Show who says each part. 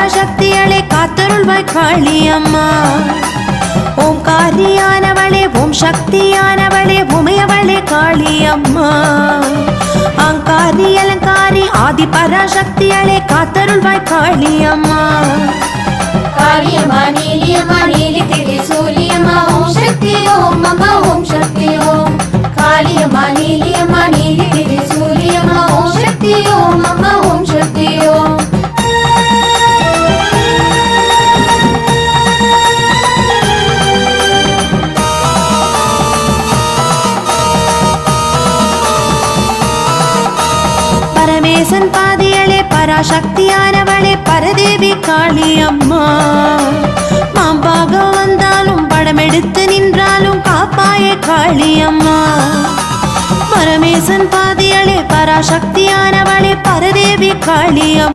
Speaker 1: பராசக்தியளே காத்தருள்வாய் காளி அம்மா. ஓம்காரியானவளே ஓம் சக்தியானவளே உமையவளே காளி அம்மா. ஆங்காரி அலங்காரி ஆதி பராசக்தியளே காத்தருள்வாய் காளி அம்மா.
Speaker 2: காளியம்மா நீலியம்மா நீலி திரிசூலியம்மா ஓம் சக்தி ஓம் அம்மா ஓம் சக்தி ஓம். காளியம்மா நீலியம்மா நீலி திரிசூலியம்மா ஓம் சக்தி ஓம் அம்மா ஓம் சக்தி ஓம்.
Speaker 1: பரமேசன் பாதியளே பராசக்தியானவளே பரதேவி காளி அம்மா. மாம்பாக வந்தாலும் படம் எடுத்து நின்றாலும் காப்பாயே காளி அம்மா. பரமேசன் பாதியளே பராசக்தியானவளே பரதேவி காளி அம்மா.